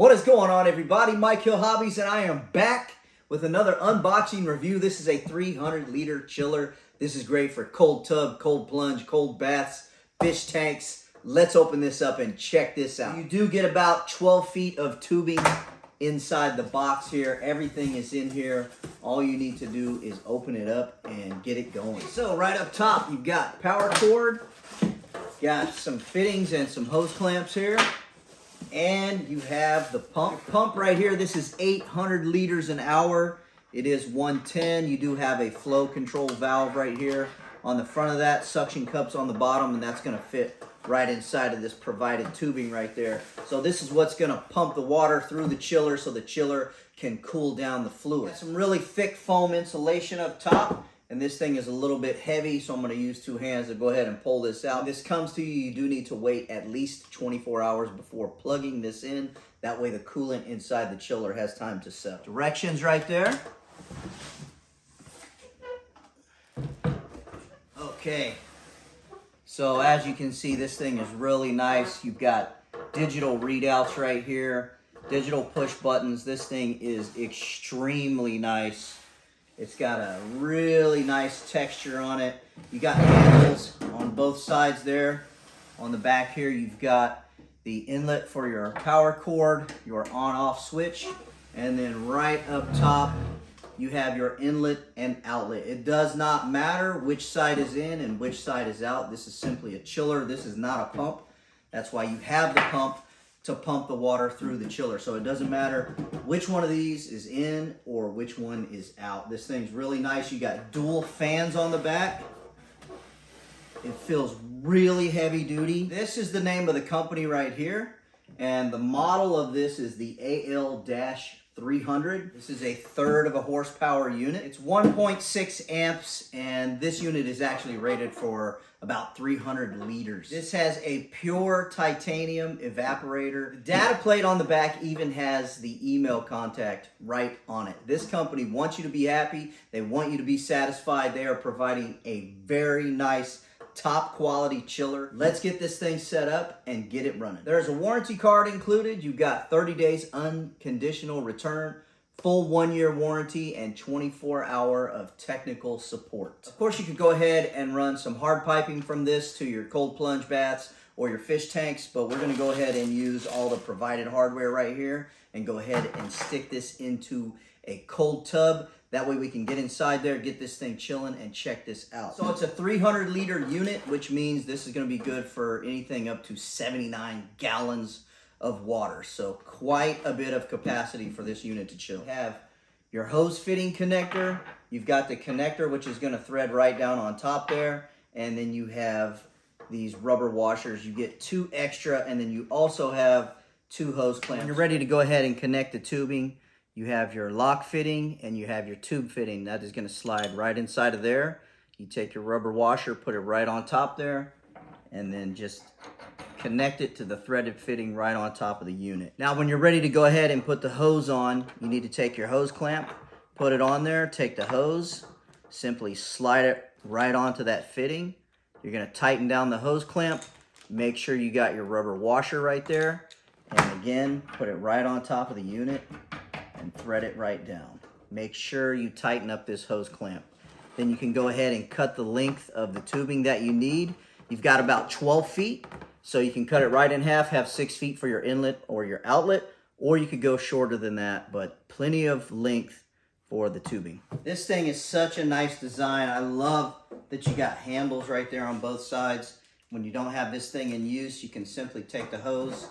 What is going on, everybody? Mike Hill Hobbies, and I am back with another unboxing review. This is a 300-liter chiller. This is great for cold tub, cold plunge, cold baths, fish tanks. Let's open this up and check this out. You do get about 12 feet of tubing inside the box here. Everything is in here. All you need to do is open it up and get it going. So right up top, you've got power cord, got some fittings and some hose clamps here. And you have the pump right here. This is 800 liters an hour. It is 110. You do have a flow control valve right here on the front of that, suction cups on the bottom, and that's going to fit right inside of this provided tubing right there. So this is what's going to pump the water through the chiller so the chiller can cool down the fluid. Got some really thick foam insulation up top. And this thing is a little bit heavy, so I'm going to use two hands to go ahead and pull this out. When this comes to you, you do need to wait at least 24 hours before plugging this in. That way the coolant inside the chiller has time to settle. Directions right there. Okay. So as you can see, this thing is really nice. You've got digital readouts right here, digital push buttons. This thing is extremely nice. It's got a really nice texture on it. You got handles on both sides there. On the back here, you've got the inlet for your power cord, your on-off switch, and then right up top, you have your inlet and outlet. It does not matter which side is in and which side is out. This is simply a chiller. This is not a pump. That's why you have the pump to pump the water through the chiller. So it doesn't matter which one of these is in or which one is out. This thing's really nice. You got dual fans on the back. It feels really heavy duty. This is the name of the company right here. And the model of this is the AL-300. This is a third of a horsepower unit. It's 1.6 amps, and this unit is actually rated for about 300 liters. This has a pure titanium evaporator. The data plate on the back even has the email contact right on it. This company wants you to be happy. They want you to be satisfied. They are providing a very nice top quality chiller. Let's get this thing set up and get it running. There's a warranty card included. You've got 30 days unconditional return, full 1-year warranty, and 24-hour of technical support. Of course, you could go ahead and run some hard piping from this to your cold plunge baths or your fish tanks, but we're gonna go ahead and use all the provided hardware right here and go ahead and stick this into a cold tub. That way we can get inside there, get this thing chilling, and check this out. So it's a 300-liter unit, which means this is gonna be good for anything up to 79 gallons of water. So quite a bit of capacity for this unit to chill. You have your hose fitting connector. You've got the connector, which is gonna thread right down on top there. And then you have these rubber washers. You get 2 extra, and then you also have 2 hose clamps. When you're ready to go ahead and connect the tubing, you have your lock fitting and you have your tube fitting. That is gonna slide right inside of there. You take your rubber washer, put it right on top there, and then just connect it to the threaded fitting right on top of the unit. Now, when you're ready to go ahead and put the hose on, you need to take your hose clamp, put it on there, take the hose, simply slide it right onto that fitting. You're gonna tighten down the hose clamp, make sure you got your rubber washer right there, and again, put it right on top of the unit and thread it right down. Make sure you tighten up this hose clamp. Then you can go ahead and cut the length of the tubing that you need. You've got about 12 feet. So you can cut it right in half, have 6 feet for your inlet or your outlet, or you could go shorter than that, but plenty of length for the tubing. This thing is such a nice design. I love that you got handles right there on both sides. When you don't have this thing in use, you can simply take the hose,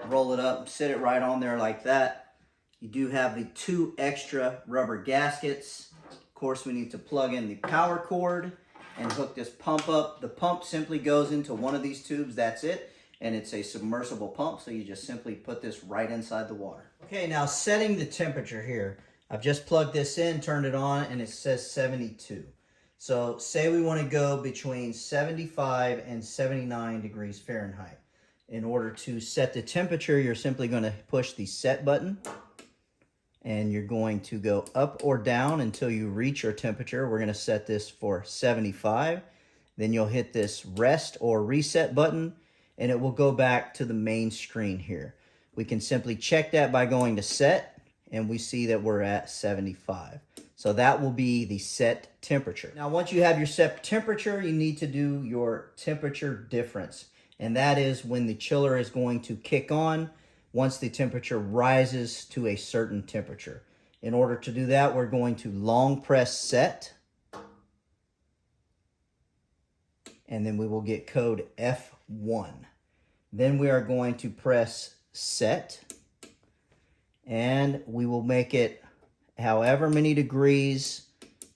roll it up, sit it right on there like that. You do have the 2 extra rubber gaskets. Of course, we need to plug in the power cord and hook this pump up. The pump simply goes into one of these tubes, that's it. And it's a submersible pump, so you just simply put this right inside the water. Okay, now setting the temperature here. I've just plugged this in, turned it on, and it says 72. So say we want to go between 75 and 79 degrees Fahrenheit. In order to set the temperature, you're simply going to push the set button. And you're going to go up or down until you reach your temperature. We're gonna set this for 75. Then you'll hit this rest or reset button, and it will go back to the main screen here. We can simply check that by going to set, and we see that we're at 75. So that will be the set temperature. Now, once you have your set temperature, you need to do your temperature difference. And that is when the chiller is going to kick on once the temperature rises to a certain temperature. In order to do that, we're going to long press set. And then we will get code F1. Then we are going to press set. And we will make it however many degrees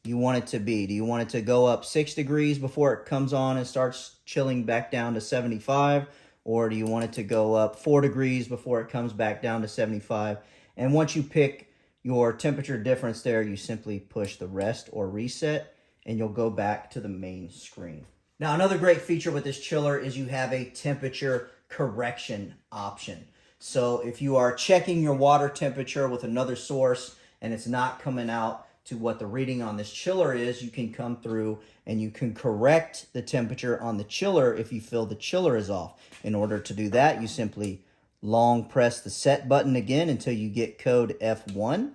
you want it to be. Do you want it to go up 6 degrees before it comes on and starts chilling back down to 75? Or do you want it to go up 4 degrees before it comes back down to 75? And once you pick your temperature difference there, you simply push the rest or reset, and you'll go back to the main screen. Now, another great feature with this chiller is you have a temperature correction option. So if you are checking your water temperature with another source and it's not coming out to what the reading on this chiller is, you can come through and you can correct the temperature on the chiller if you feel the chiller is off. In order to do that, you simply long press the set button again until you get code F1.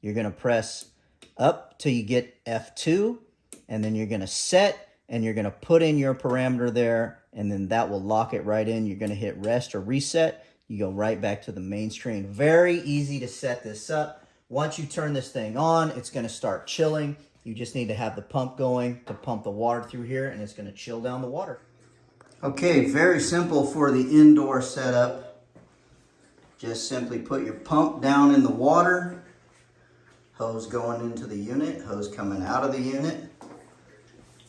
You're going to press up till you get F2, and then you're going to set, and you're going to put in your parameter there, and then that will lock it right in. You're going to hit rest or reset. You go right back to the main screen. Very easy to set this up. Once you turn this thing on, it's going to start chilling. You just need to have the pump going to pump the water through here, and it's going to chill down the water. Okay, very simple for the indoor setup. Just simply put your pump down in the water. Hose going into the unit, hose coming out of the unit.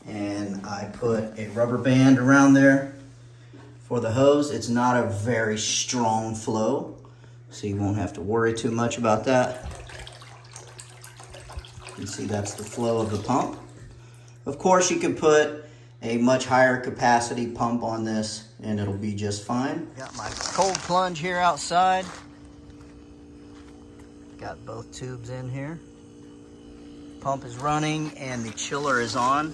And I put a rubber band around there for the hose. It's not a very strong flow, so you won't have to worry too much about that. You see that's the flow of the pump. Of course, you can put a much higher capacity pump on this and it'll be just fine. Got my cold plunge here outside. Got both tubes in here. Pump is running and the chiller is on.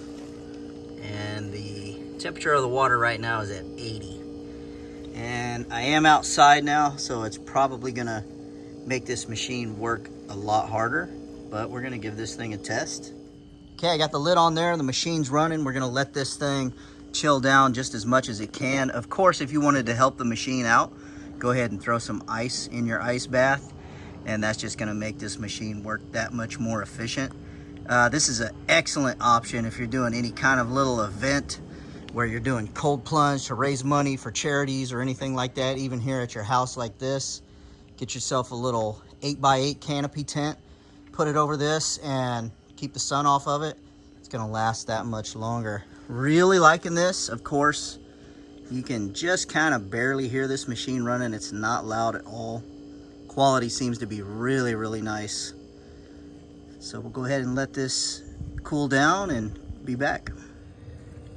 And the temperature of the water right now is at 80. And I am outside now, so it's probably gonna make this machine work a lot harder, but we're gonna give this thing a test. Okay, I got the lid on there, the machine's running. We're gonna let this thing chill down just as much as it can. Of course, if you wanted to help the machine out, go ahead and throw some ice in your ice bath, and that's just gonna make this machine work that much more efficient. This is an excellent option if you're doing any kind of little event where you're doing cold plunge to raise money for charities or anything like that, even here at your house like this. Get yourself a little 8x8 canopy tent, put it over this and keep the sun off of it. It's gonna last that much longer. Really liking this. Of course, you can just kind of barely hear this machine running. It's not loud at all. Quality seems to be really, really nice. So we'll go ahead and let this cool down and be back.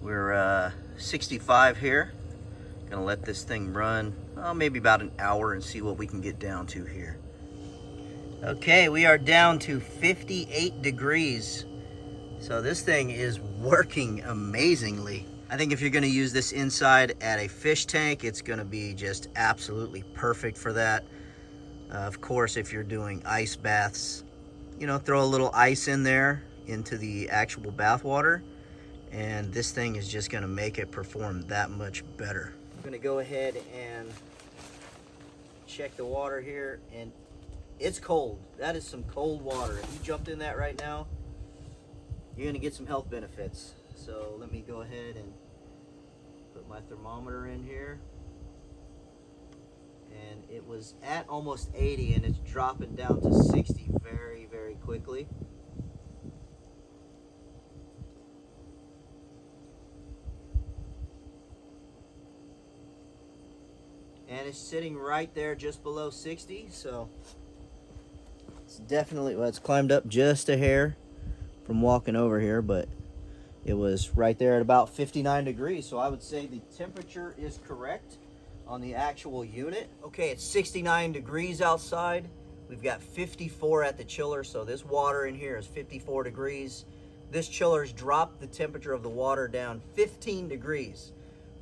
We're 65 here. Gonna let this thing run maybe about an hour and see what we can get down to here. Okay, we are down to 58 degrees. So this thing is working amazingly. I think if you're gonna use this inside at a fish tank, it's gonna be just absolutely perfect for that. Of course, if you're doing ice baths, you know, throw a little ice in there into the actual bath water, and this thing is just gonna make it perform that much better. I'm gonna go ahead and check the water here, and it's cold. That is some cold water. If you jumped in that right now, you're gonna get some health benefits. So let me go ahead and put my thermometer in here. And it was at almost 80 and it's dropping down to 60 very, very quickly. And it's sitting right there just below 60, so it's definitely, well, it's climbed up just a hair from walking over here, but it was right there at about 59 degrees. So I would say the temperature is correct on the actual unit. Okay, it's 69 degrees outside. We've got 54 at the chiller, so this water in here is 54 degrees. This chiller's dropped the temperature of the water down 15 degrees.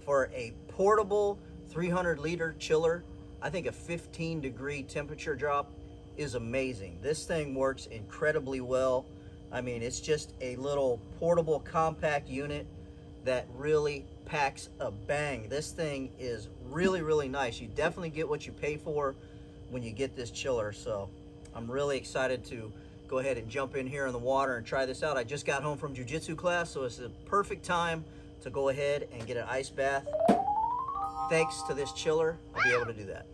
For a portable 300-liter chiller, I think a 15-degree temperature drop is amazing. This thing works incredibly well. I mean, it's just a little portable compact unit that really packs a bang. This thing is really, really nice. You definitely get what you pay for when you get this chiller. So I'm really excited to go ahead and jump in here in the water and try this out. I just got home from jiu-jitsu class, so it's the perfect time to go ahead and get an ice bath. Thanks to this chiller, I'll be able to do that.